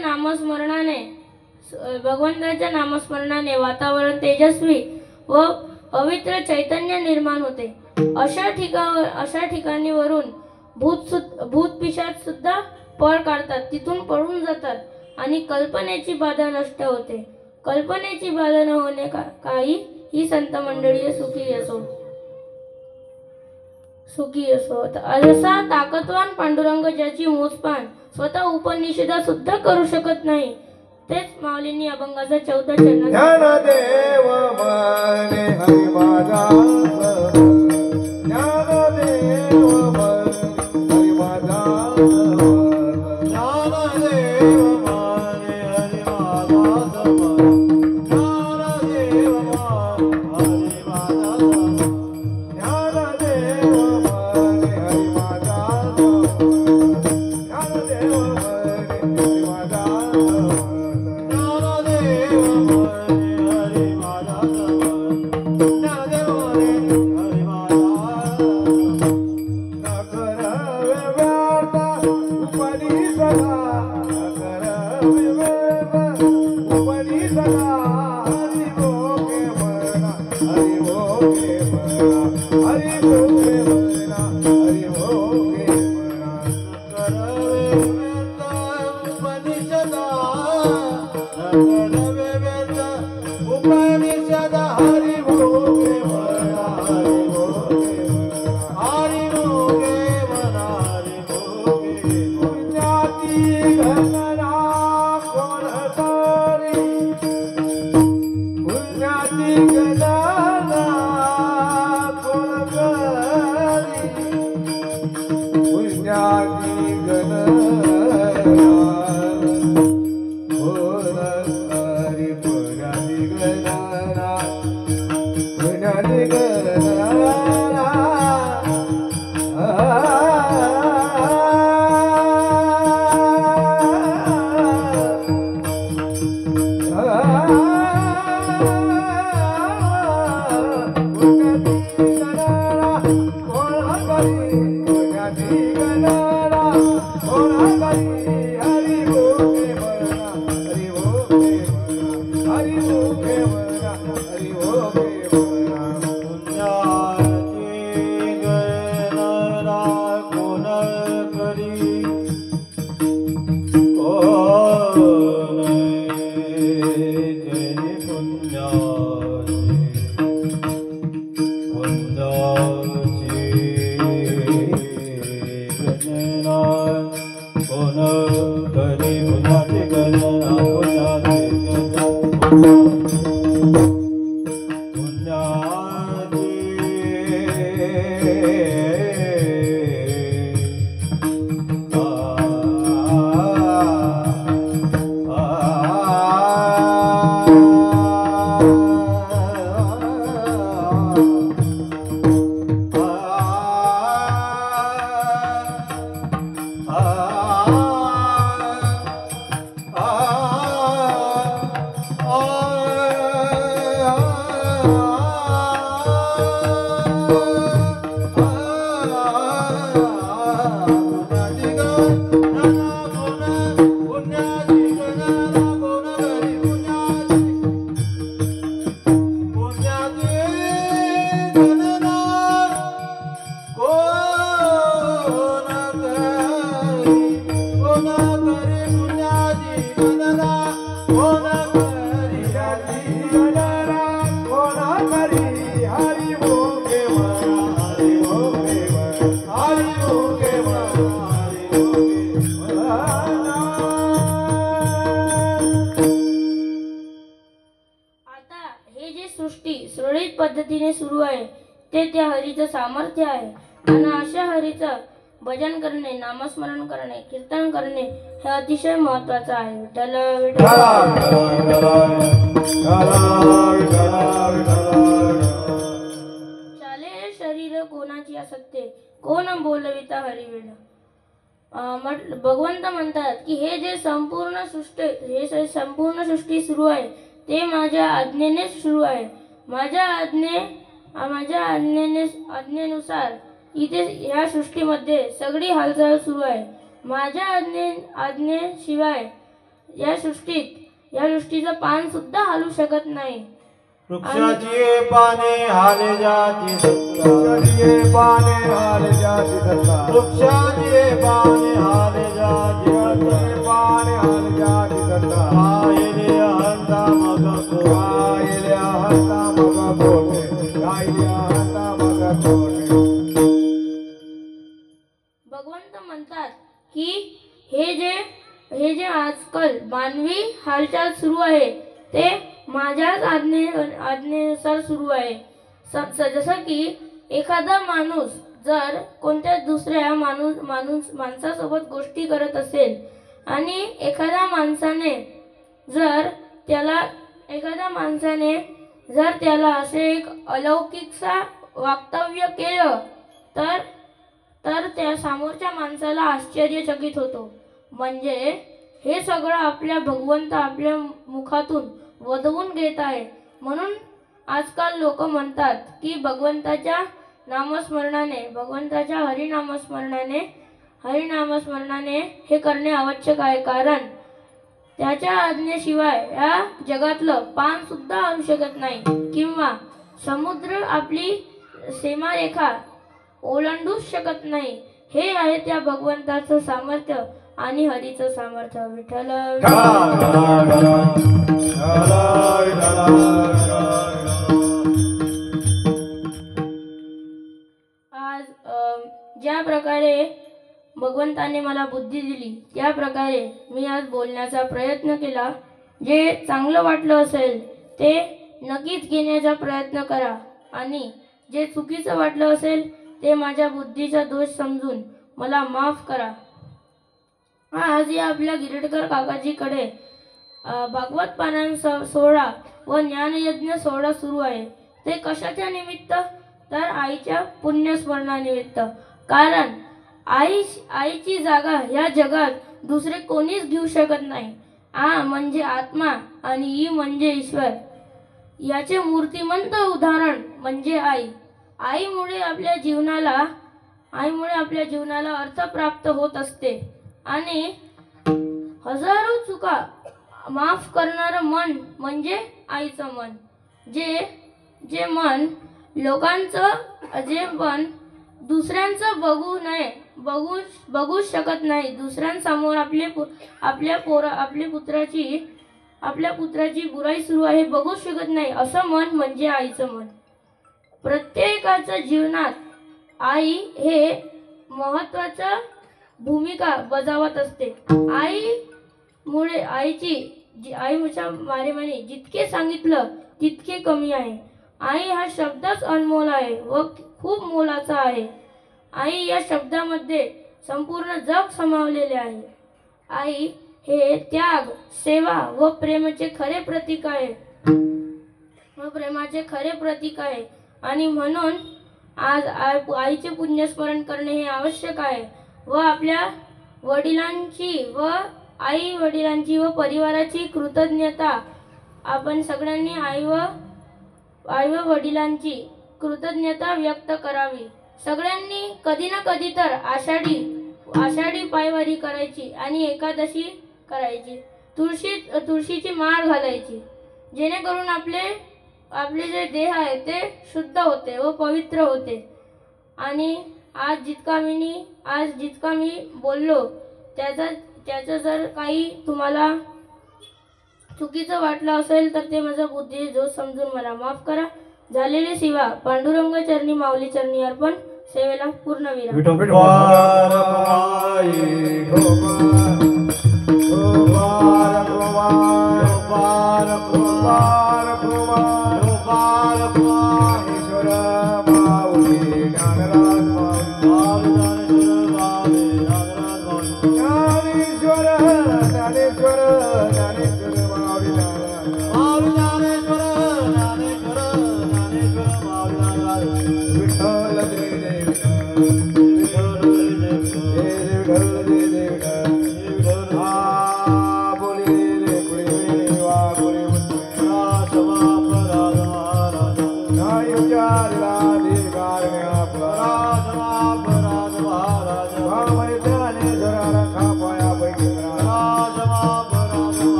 नामस्मरणाने वातावरण तेजस्वी व पवित्र चैतन्य निर्माण होते. अशा ठिकाणीवरून भूत पिशाच सुद्धा पळ काढतात, तिथून पळून जातात आणि कल्पनेची बाधा नष्ट होते. कल्पनेची बाधा न होणे काही ही संत मंडळी सुखी असो. असा ताकदवान पांडुरंग ज्याची मोजपान स्वतः उपनिषदा सुद्धा करू शकत नाही, तेच माऊलींनी अभंगाचा 14 चरणात ज्ञानदेव मने हरि माझा ज्ञानदेव मने हरि माझा ज्ञानदेव मने हरि माझा ज्ञानदेव मने हरि माझा ज्ञानदेव मने हरि माझा ज्ञानदेव मने हरि माझा पद्धतीने सुरू आहे ते त्या हरीचं सामर्थ्य आहे. आणि अशा हरीचं भजन करणे, नामस्मरण करणे, कीर्तन करणे हे अतिशय महत्त्वाचं आहे. विठ्ठल चाले शरीर कोणाची भगवंत म्हणतात की हे जे संपूर्ण सृष्टी सुरू आहे ते माझ्या आज्ञेनेच सुरू आहे. माझ्या आज्ञेनुसार इथे या सृष्टीमध्ये सगळी हालचाल सुरू आहे. माझ्या आज्ञेशिवाय या सृष्टीचं पान सुद्धा हालू शकत नाही. वृक्षाची पाने हाले जाती सत्ता, वृक्षाची पाने हाले जाती सत्ता, वृक्षाची पाने हाले जाती सत्ता, पाने हाले जाती सत्ता. आयले हंता मग कोटे, आयले हंता मग कोटे, आयले हंता मग कोटे. भगवंत म्हणतात की हे जे आजकाल मानवी हालचाल सुरू आहे ते माझ्याच आज्ञेनुसार सुरू आहे. जसं की एखादा माणूस जर कोणत्या दुसऱ्या माणसासोबत गोष्टी करत असेल आणि एखाद्या माणसाने जर त्याला असे एक अलौकिकसा वक्तव्य केलं तर त्या समोरच्या माणसाला आश्चर्यचकित होतो. म्हणजे हे सगळं आपल्या भगवंत आपल्या मुखातून वदवून घेत आहे. म्हणून आजकाल लोक म्हणतात की भगवंताच्या हरिनामस्मरणाने हे करणे आवश्यक आहे. कारण त्याच्या आज्ञेशिवाय या जगातलं पान सुद्धा आणू शकत नाही किंवा समुद्र आपली सीमारेखा ओलांडूच शकत नाही. हे आहे त्या भगवंताचं सामर्थ्य आणि हरीचं सामर्थ्य. विठ्ठल आज ज्या प्रकारे भगवंताने मला बुद्धी दिली त्या प्रकारे मी आज बोलण्याचा प्रयत्न केला. जे चांगलं वाटलं असेल ते नक्कीच घेण्याचा प्रयत्न करा आणि जे चुकीचं वाटलं असेल ते माझ्या बुद्धीचा दोष समजून मला माफ करा. आज या आपल्या गिरडकर काकाजीकडे भागवत पारायण सोहळा व ज्ञानयज्ञ सोहळा सुरू आहे. ते कशाच्या निमित्त तर आईच्या पुण्यस्मरणानिमित्त. कारण आईची जागा या जगात दुसरे कोणीच घेऊ शकत नाही. आ म्हणजे आत्मा आणि ई म्हणजे ईश्वर. याचे मूर्तिमंत उदाहरण म्हणजे आई. आईमुळे आपल्या जीवनाला अर्थ प्राप्त होत असते आणि हजारो चुका माफ करणारं मन म्हणजे आईचं मन. जे मन दुसऱ्यांचं बघू शकत नाही. दुसऱ्यांसमोर आपल्या पुत्राची बुराई सुरू आहे बघू शकत नाही असं मन म्हणजे आईचं मन. प्रत्येकाच्या जीवनात आई हे महत्वाचं भूमिका बजावत असते. आईच्या मारेमाने जितके सांगितलं तितके कमी आहे. आई हा शब्दच अनमोल आहे व खूप मोलाचा आहे. आई या शब्दामध्ये संपूर्ण जग सामावलेले आहे. आई हे त्याग, सेवा व प्रेमाचे खरे प्रतीक आहे. आणि म्हणून आज आईचे पुण्यस्मरण करणे हे आवश्यक आहे व आपल्या आई वडिलांची व परिवाराची कृतज्ञता आपण सगळ्यांनी आई व वडिलांची कृतज्ञता व्यक्त करावी. सगळ्यांनी कधी ना कधी तर आषाढी पायवारी करायची आणि एकादशी करायची. तुळशीची माळ घालायची जेणेकरून आपले जे देह आहे ते शुद्ध होते व पवित्र होते. आणि आज जितका मी बोललो त्याचं जर काही तुम्हाला चुकीचं वाटलं असेल तर ते माझा बुद्धी जो समजून मला माफ करा. झालेली सेवा पांडुरंग चरणी माऊली चरणी अर्पण. सेवेला पूर्ण विराम. विठ्ठल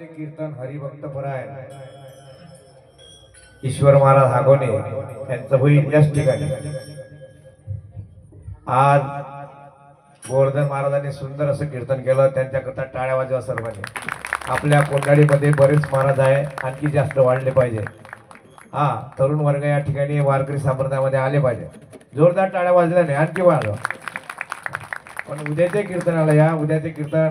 कीर्तन हरिभक्तपरायण ईश्वर महाराज हागवणे यांचं होईल याच ठिकाणी। आज गोवर्धन महाराजांनी सुंदर असं कीर्तन केलं, त्यांच्याकरता टाळ्या वाजवा सर्वांनी। आपल्या कोंडाळीमध्ये बरेच महाराज आहे, आणखी जास्त वाढले पाहिजे। तरुण वर्ग या ठिकाणी वारकरी संप्रदायामध्ये आले पाहिजे। जोरदार टाळ्या वाजल्या नाही, आणखी वाजवा। पण उद्याच्या कीर्तनाला या, उद्याचे कीर्तन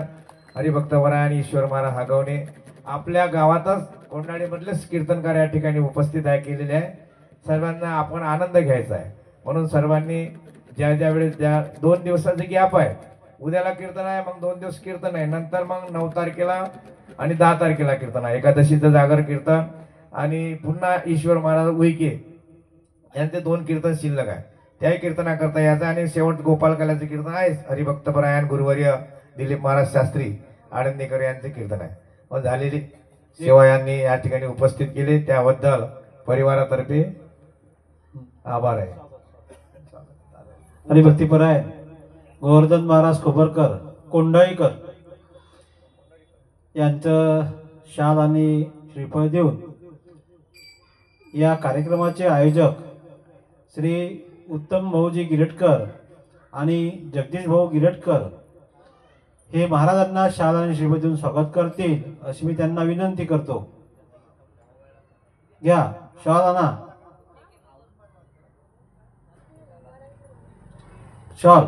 हरिभक्तपरायण ईश्वर महाराज हागवणे आपल्या गावातच कोंडाळीमधलेच कीर्तनकार या ठिकाणी उपस्थित आहे केलेले आहे। सर्वांना आपण आनंद घ्यायचा आहे, म्हणून सर्वांनी ज्या वेळेस ज्या 2 दिवसाचे गॅप आहे, उद्याला कीर्तन आहे, मग 2 दिवस कीर्तन आहे, नंतर मग 9 तारखेला आणि 10 तारखेला कीर्तन आहे, एकादशीचं जागर कीर्तन आणि पुन्हा ईश्वर महाराज उईके यांचे 2 कीर्तन शिल्लक आहे, त्याही कीर्तनाकरता यायचं। आणि शेवट गोपाल कल्याचं कीर्तन आहे, हरिभक्तपरायण गुरुवर्य दिलीप महाराज शास्त्री आळंदीकर यांचे कीर्तन आहे। मग झालेली सेवा यांनी या ठिकाणी उपस्थित केले, त्याबद्दल परिवारातर्फे आभार आहे। हरिभक्तपरायण गोवर्धन महाराज खोबरकर कोंडाईकर यांचं शाल आणि श्रीफळ देऊन या कार्यक्रमाचे आयोजक श्री उत्तम भाऊजी गिरटकर आणि जगदीश भाऊ गिरटकर हे महाराजांना शाल आणि श्रीफळ देऊन स्वागत करतील अशी मी त्यांना विनंती करतो। घ्या शाल आणा, शाल।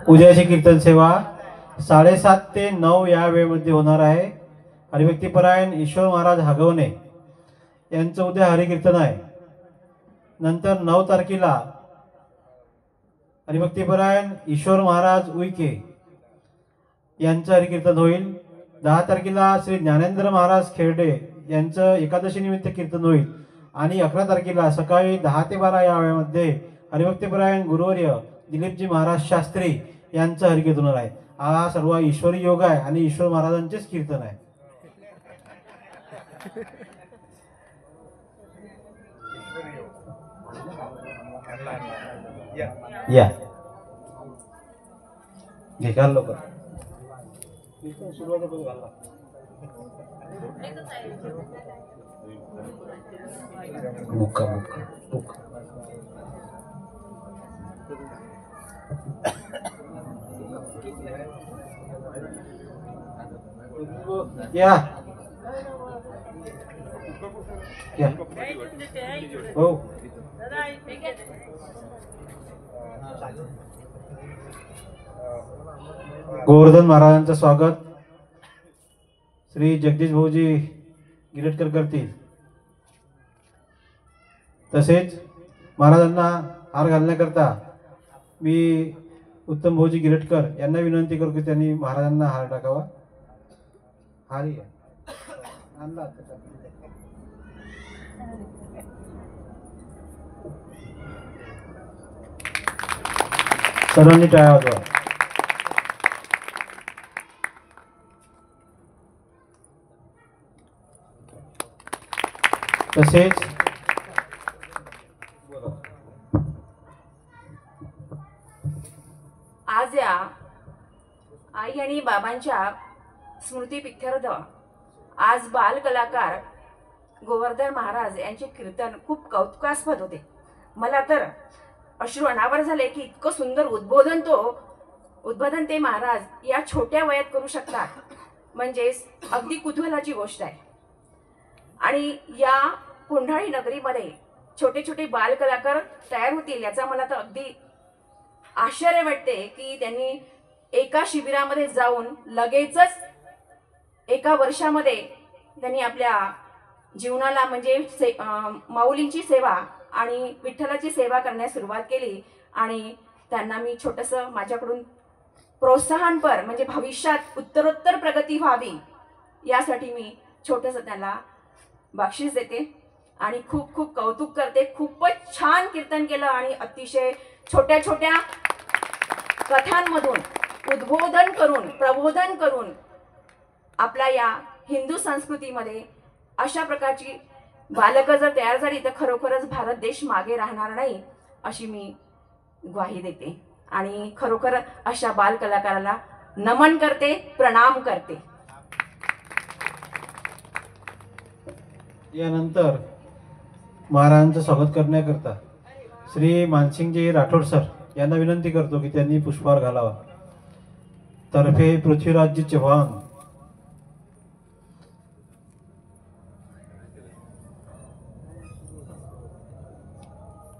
उद्याची कीर्तन सेवा 7:30 ते 9 या वेळेमध्ये होणार आहे। हरिभक्तपरायण ईश्वर महाराज हागवणे यांचं उद्या हरिकीर्तन आहे। नंतर 9 तारखेला हरिभक्तपरायण ईश्वर महाराज उईके यांचं हरिकीर्तन होईल। 10 तारखेला श्री ज्ञानेंद्र महाराज खेरडे यांचं एकादशी निमित्त कीर्तन होईल आणि 11 तारखेला सकाळी 10 ते 12 या वेळेमध्ये हरिभक्तपरायण गुरुवर्य दिलीपजी महाराज शास्त्री यांचं हरिकीर्तन होणार आहे। हा सर्व ईश्वरी योग आहे आणि ईश्वर महाराजांचेच कीर्तन आहे। या घे घाल लवकर, सुरुवात घाल। मुक्का मुक्का मुक्का या या हो गोवर्धन महाराजांचं स्वागत श्री जगदीश भाऊजी गिरटकर करतील। तसेच महाराजांना हार घालण्याकरता मी उत्तम भाऊजी गिरटकर यांना विनंती करू की त्यांनी महाराजांना हार टाकावा। हारी आणला सर्वांनी टाळ्या वाजवा। तसेच आज या आई आणि बाबांच्या स्मृती प्रित्यर्थ आज बाल कलाकार गोवर्धन महाराज यांचे कीर्तन खूप कौतुकास्पद होते। मला तर अश्रू अनावर झाले की इतकं सुंदर उद्बोधन ते महाराज या छोट्या वयात करू शकतात, म्हणजे अगदी कुतूहलाची गोष्ट आहे। आणि या कोंढाळी नगरीमध्ये छोटे छोटे बाल कलाकार तयार होतील याचा मला तर अगदी आश्चर्य वाटते की त्यांनी एका शिबिरामध्ये जाऊन लगेचच एका वर्षामध्ये त्यांनी आपल्या जीवनाला म्हणजे माऊलींची सेवा आणि विठ्ठलाची सेवा करण्यास सुरुवात केली। आणि त्यांना मी छोटंसं माझ्याकडून प्रोत्साहनपर म्हणजे भविष्यात उत्तरोत्तर प्रगती व्हावी यासाठी मी छोटंसं त्यांना बक्षीस देते आणि खूप खूप कौतुक करते। खूपच छान कीर्तन केलं आणि अतिशय छोट्या छोट्या कथांमधून उद्बोधन करून प्रबोधन करून आपल्या या हिंदू संस्कृतीमध्ये अशा प्रकारची बालकं जर तयार झाली तर खरोखरच भारत देश मागे राहणार नाही अशी मी ग्वाही देते आणि खरोखर अशा बालकलाकाराला नमन करते, प्रणाम करते. यानंतर महाराजांचं स्वागत करण्याकरता श्री मानसिंगजी राठोड सर यांना विनंती करतो की त्यांनी पुष्पहार घालावा. तर्फे पृथ्वीराजजी चव्हाण,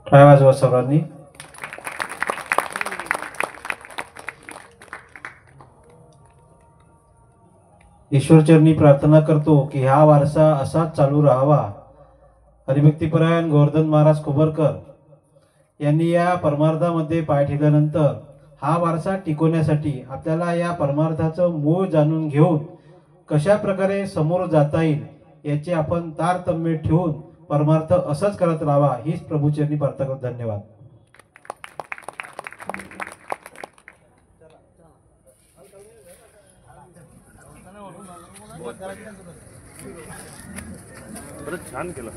टाळ्या वाजवा सर्वांनी. ईश्वरचरणी प्रार्थना करतो की हा वारसा असाच चालू राहावा. हरिभक्तीपरायण गोवर्धन महाराज खोबरकर यांनी या परमार्थामध्ये पाय ठेवल्यानंतर हा वारसा टिकवण्यासाठी आपल्याला या परमार्थाचं मूळ जाणून घेऊन कशा प्रकारे समोर जाता येईल याचे आपण तारतम्य ठेवून परमार्थ असंच करत राहावा हीच प्रभूचरणी प्रार्थना करतो. धन्यवाद. छान केलं.